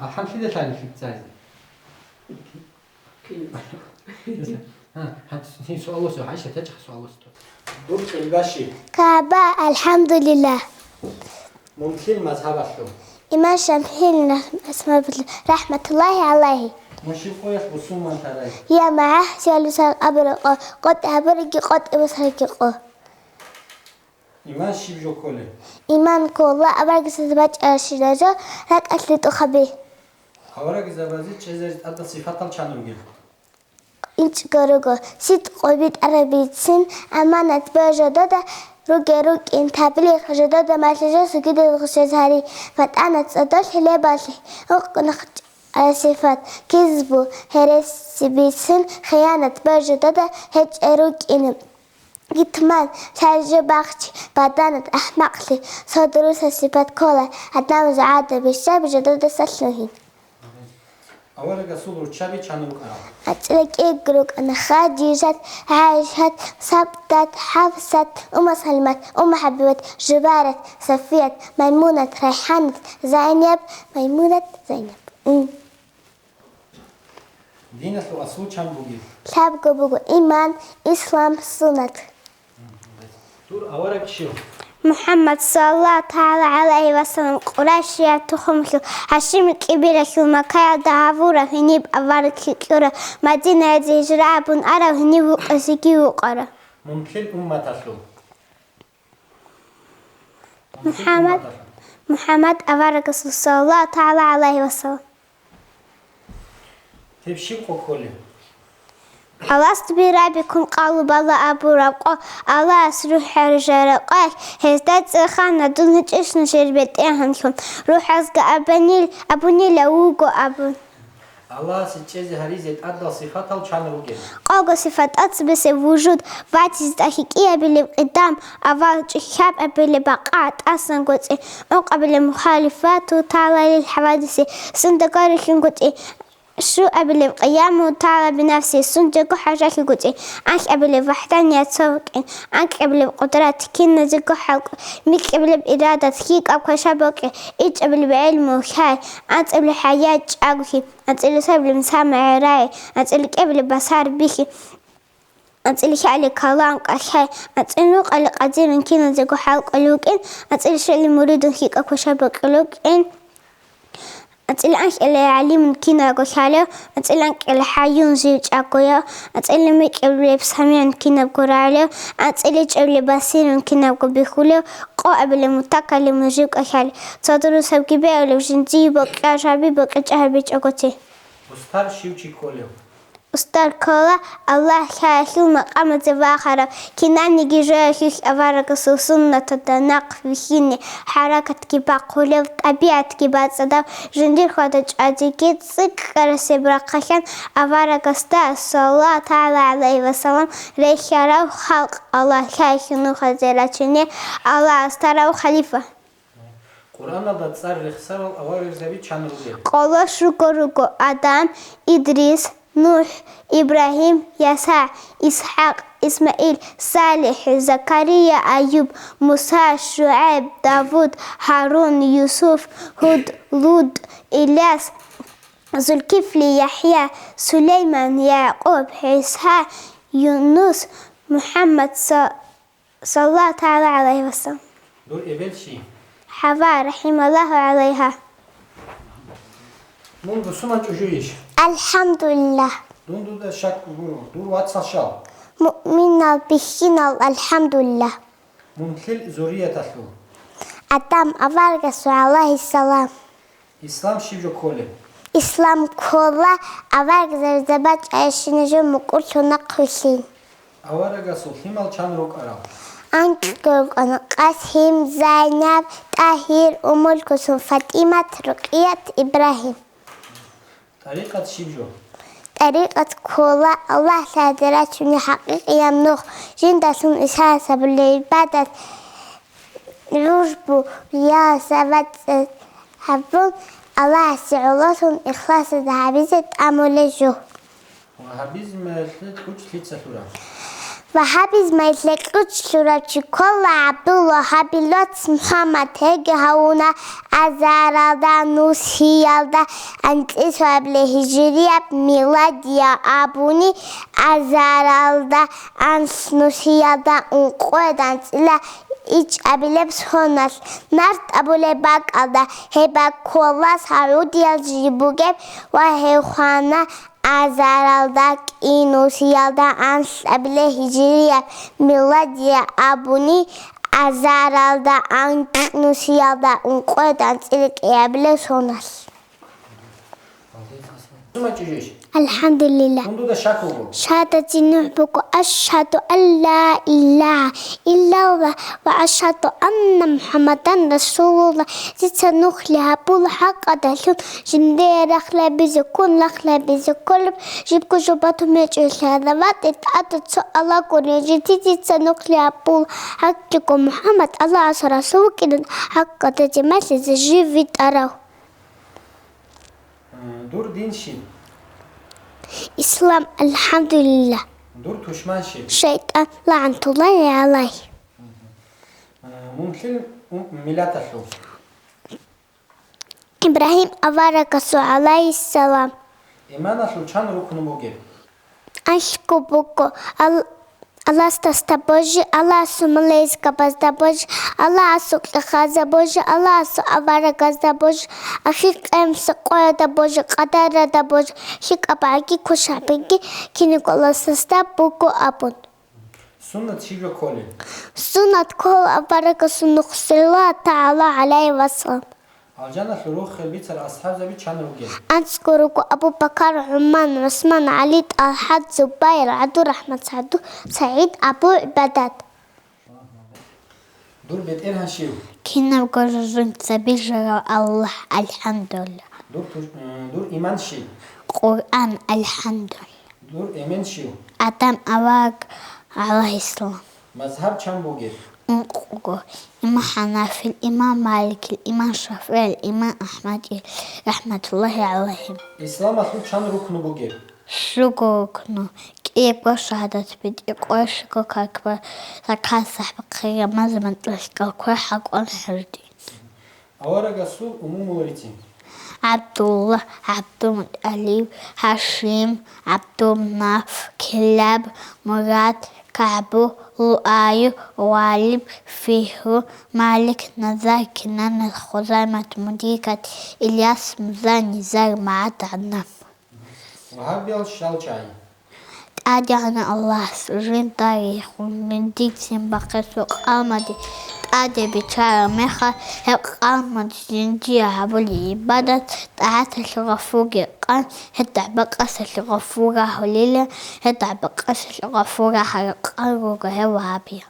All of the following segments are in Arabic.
الحمد ثاني في التايز. هات سؤال وسؤال عايشة تجح سؤال وسؤال. دور الباشي. كعبة الحمد لله. ممكن مذهب شو؟ إمام شافعي اسمه رحمة الله عليه. مش يقول بصوم من تراي. يا معه جالس أبرق قد أبرق قد أبصرق. إمام شيب جو كله. إمام كله أبرق سبج أشياء لك أكل تخبي. أبرق زبادي شيء أدى صفات الشانوجين. إنش كروجو ست قبيت عربيتين أمانة بجدادة روج إن تبليغ جدادة ما تجلس كده غشاش هاري فتأنا تصدق لباسي نخ صفات كذبو هرس بيسن خيانة بجدادة هج روج إن جتمان شارج باختي بدانة أحمقلي صدروس صفات كولا أدنام زعادة بالشاب جدادة سلوهين. أول صدور شابي شانو كرا. أتلك إجروك أنا خديجة عائشة ثبتت حفصة سلمة حبيبة جبارة صفية ميمونة ريحانة زينب ميمونة زينب. دين سو أصول شان بوجي. شاب بوجو إيمان إسلام سنة. دور أولك شو؟ محمد صلى الله تعالى عليه وسلم قريشية تخمك هشيم كبيرة ثم كايا دعافورة هنيب أبارك كورة مدينة هجراب أرى هنيب أسيكي وقرة. ممكن تسلو. محمد أبارك صلى الله تعالى عليه وسلم. تبشي قوله. ألست بربكم قالوا بلى أبو ربق الله أسروح رجالك هزدت خانة دون هجش نشربت إهنكم روح أزق أبني لوجو أبن الله سجز هريزة أدى صفات الشانوجين. قاقو صفات أتبس وجود بعدز دقيقة بالقدام أول شاب بالبقعة أصلا قلت قبل المخالفات وتعالى للحوادث صندقار قلت شو قبل القيام وتعالى بنفسي صندوق حاجات قلت أنك قبل الوحدانية تسوق أنك قبل القدرات كنا زق حلق ميك قبل الإرادة كيك أبقى شبك إيج قبل بعلم وخاي أنت قبل حياة أقوي أنت اللي قبل مسامع راي أنت اللي قبل بصار بيكي أنت اللي على كلام أخي أنت اللي قال قديم كنا زق حلق لوكين أنت اللي شو اللي مريد كيك أبقى شبك لوكين أنت اللي عليم كنا قشالة أنت اللي حيون زوج أقوياء أنت اللي ميك اللي بسمين كنا بقرالة أنت اللي باسين كنا بخولة قابل متكلم مجيب أشال تصدر سبكي بقى لو جنتي بقى شعبي بقى جهبيج أقوتي أستار شيوشي كله أستار كلا الله خاشل مقام تباخر كنا نيجي جاهش أفارق سنة تدنق فيني حركة كبا قولة طبيعة كبا صدا جندير خدج أديكيت سكر سبرقشان أفارق استا صلى الله تعالى عليه وسلم ريشارو خلق الله خاشل خزيلاتني الله استارو خليفة قرآن دا تصار رخصار الأوائل زبيد شانوجين. قال شكرك آدم إدريس نوح إبراهيم يسوع إسحاق إسماعيل صالح زكريا أيوب موسى شعيب داود هارون يوسف هود لوط إلياس ذو الكفل يحيى سليمان يعقوب عيسى يونس محمد صلى الله تعالى عليه وسلم. دول إبل شيء. حواء رحمه الله عليها. من بسمة تجويش. الحمد لله. دون ده شك دور واتس شال. مؤمنا بشنا الحمد لله. من كل زورية تسلو. آدم أفرغ عليه السلام. إسلام شيء كله. إسلام كله أفرغ زبادة عشنجو مقولة نقشين. أفرغ سلطيم الشان روك أرا. أنكر أنا قاسم زينب طاهر أم الكلثوم فاطمة رقية إبراهيم. طريقة شيء طريقة كولا الله سادراتني حقيقية منوخ جندسون إساسة بالعبادة رجبو يا سبت حبون الله سعولاتهم إخلاص دهابيزة أمولجو وهابيز ما تلت كوش تلت ساتورا وحبيز ما يتلقوش سورة كل عبد الله حبيلات محمد هيك هونا أزار دا نوسي دا أنت إسوا بالهجرية ميلادية أبوني أزار دا أنس نوسي دا أنقود أنت إلا إيش أبلبس هونس نرت أبولباك أدا هبا كولاس هارودي الجيبوجب وهي خانا أزارالداك إنوسيالدا أنس أبله هجرية ميلادية أبوني أزارالدا أنوسيالدا أنقود أنس إلك أبلبس هونس الحمد لله شهادة نحبك أشهد أن لا إله إلا الله وأشهد أن محمدا رسول الله سنخلها بول حق أدلون جندير أخلا بزكون لخلا بزكول جيبكو جباتو ميجوش هذا وات اتعدد سؤالا كوني جديد سنخلها بول حقكم محمد الله رسول كده حق تجمس جيفيت أراه دور دين شي إسلام الحمد لله دور تشمان شي شيطان لعنة الله عليه ممكن ميلاد الحو إبراهيم أبارك عليه السلام إيمان الحو كان ركن موجب أشكو بوكو الله استبوجي الله سمليز كبستبوجي الله أسوك خازا بوجي الله أسو أبارك استبوجي أخيك أمس قوة دبوجي قدر دبوجي شيك أباركي كشابيكي كيني كلا استبوكو أبون سنة شيء كله سنة كل أبارك سنة الله تعالى عليه وسلم الجنة الروح بيت الأصحاب زبيت كان رجال أذكرك أبو بكر عمان عثمان علي الحد زبير عبد الرحمن سعيد أبو عبادات دور بيت إلها شيء كنا بقررن سبيل الله الحمد لله دور إيمان شيء قرآن الحمد لله دور إيمان شيء آدم أواك عليه السلام مذهب كان بوجد الإمام حنفي الإمام مالك الإمام شافعي الإمام أحمد رحمة الله عليهم إسلام أصله كان ركن بوجد شو ركنه كيف شهادة بدي قوش كوكب لكان صاحب خير ما زمان تلقى كل حق الحردي أورا قصو أمم ورثي عبد الله عبد المطلب هاشم عبد مناف كلاب مراد كعب لؤي والب فيه مالك نزار كنان خزيمة مديكة إلياس مزاني زار معاد عنام وهاب الشالشاي أدعنا الله سجين تاريخ من ديكسين بقيت وقامدي تأدي بتارة مخا هقامد جنجية هبولي إبادة تعات الغفوغي قان هدع بقاس الغفوغة هليلة هدع بقاس الغفوغة حرقان وغهو هابية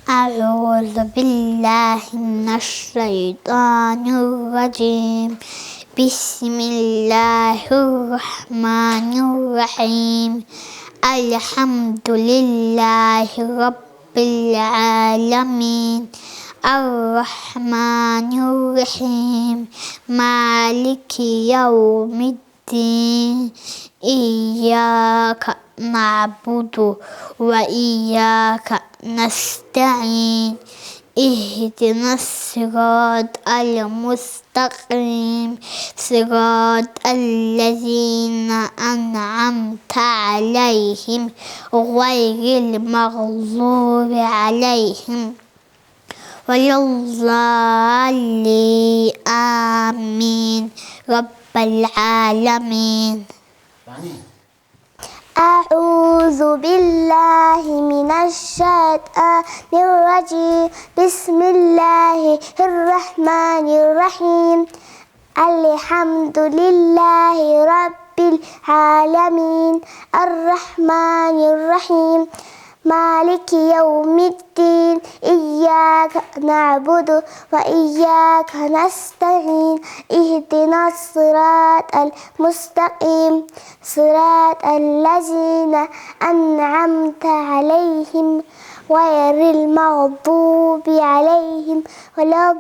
أعوذ بالله من الشيطان الرجيم بسم الله الرحمن الرحيم الحمد لله رب العالمين الرحمن الرحيم مالك يوم الدين إياك نعبد وإياك نستعين اهدنا الصراط المستقيم صراط الذين أنعمت عليهم غير المغضوب عليهم ولا الضالين آمين رب العالمين. أعوذ بالله من الشيطان الرجيم بسم الله الرحمن الرحيم الحمد لله رب العالمين الرحمن الرحيم مالك يوم الدين إياك نعبد وإياك نستعين اهدنا الصراط المستقيم صراط الذين أنعمت عليهم غير المغضوب عليهم ولا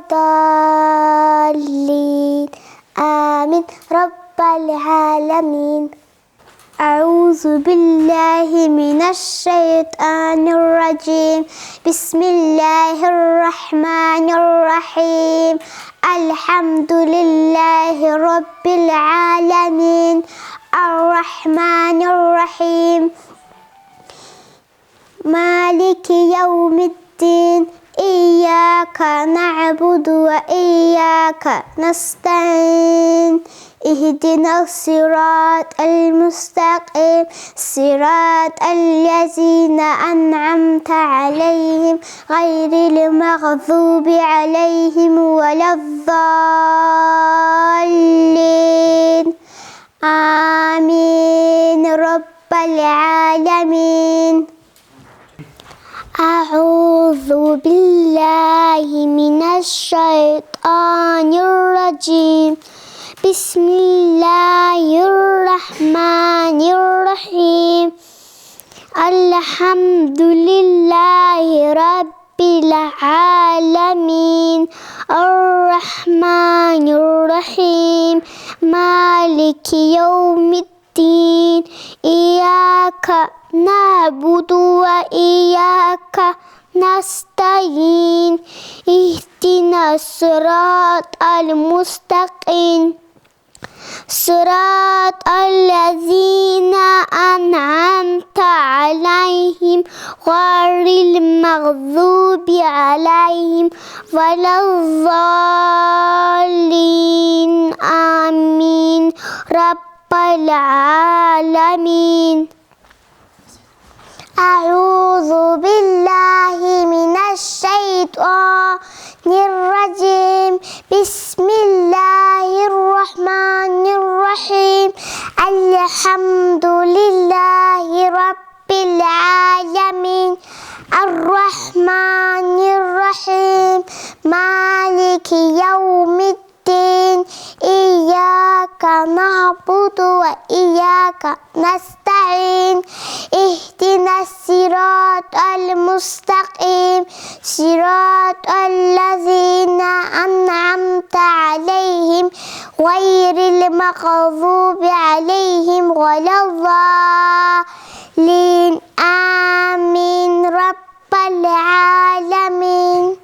الضالين آمين رب العالمين. أعوذ بالله من الشيطان الرجيم. بسم الله الرحمن الرحيم. الحمد لله رب العالمين الرحمن الرحيم مالك يوم الدين إياك نعبد وإياك نستعين اهدنا الصراط المستقيم صراط الذين أنعمت عليهم غير المغضوب عليهم ولا الضالين آمين رب العالمين. أعوذ بالله من الشيطان الرجيم. بسم الله الرحمن الرحيم. الحمد لله رب العالمين الرحمن الرحيم مالك يوم الدين إياك نعبد وإياك نستعين اهدنا الصراط المستقيم صراط الذين أنعمت عليهم غير المغضوب عليهم ولا الضالين آمين رب العالمين. أعوذ بالله من الشيطان الرجيم. بسم الله الرحمن الرحيم. الحمد لله رب العالمين الرحمن الرحيم مالك يوم الدين إياك نعبد وإياك نستعين اهدنا الصراط المستقيم صراط الذين أنعمت عليهم غير المغضوب عليهم ولا الضالين آمين رب العالمين.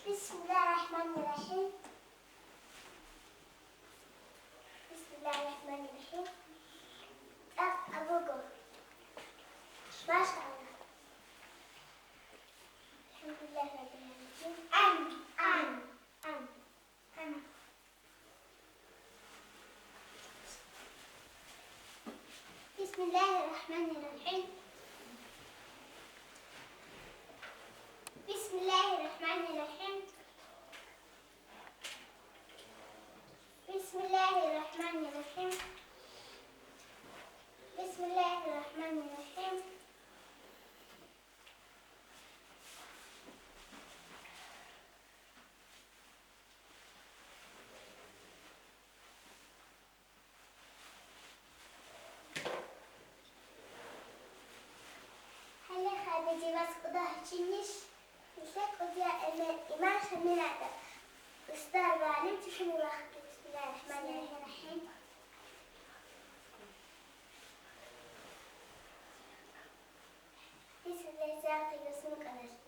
بسم الله الرحمن الرحيم. بسم الله الرحمن الرحيم. أبوكم ما شاء الله. الحمد لله رب العالمين. بسم الله الرحمن الرحيم. بسم الله الرحمن الرحيم. Haydi vas kuda çinmiş. İşte kuda emel iman şamilada. Ustar valim tüşümülah. Bismillahirrahmanirrahim. Bismillahirrahmanirrahim. Kıyasını kadar.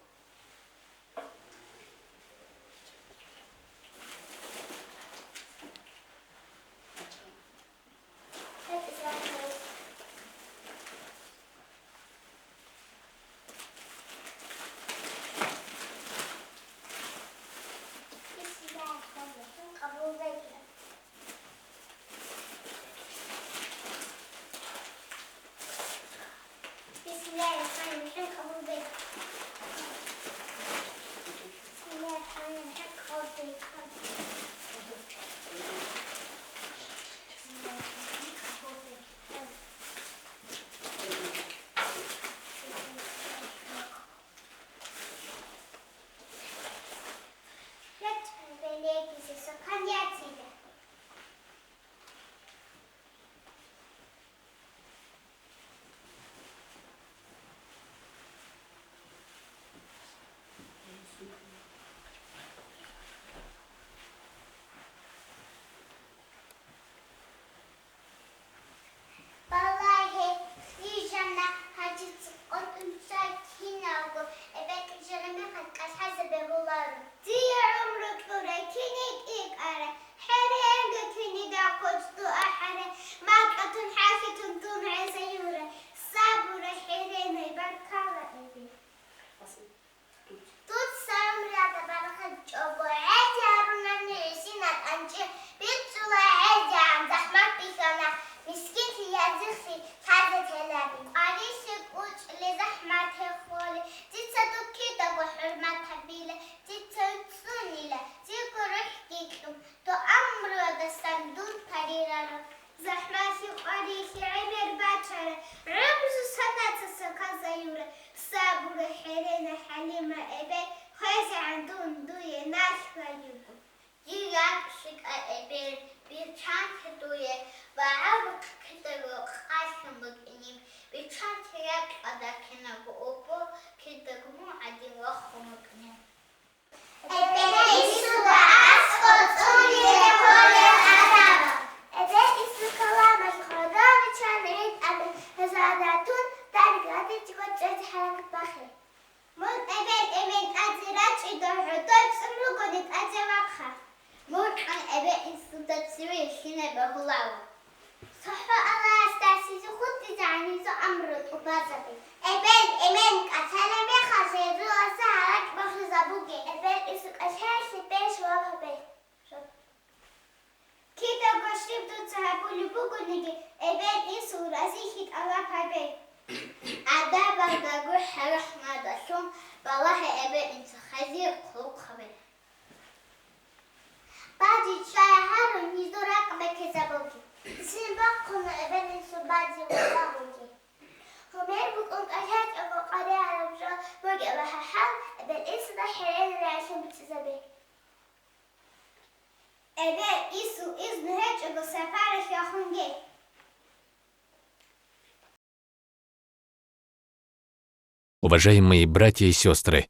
Уважаемые братья и сестры,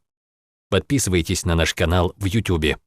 подписывайтесь на наш канал в YouTube.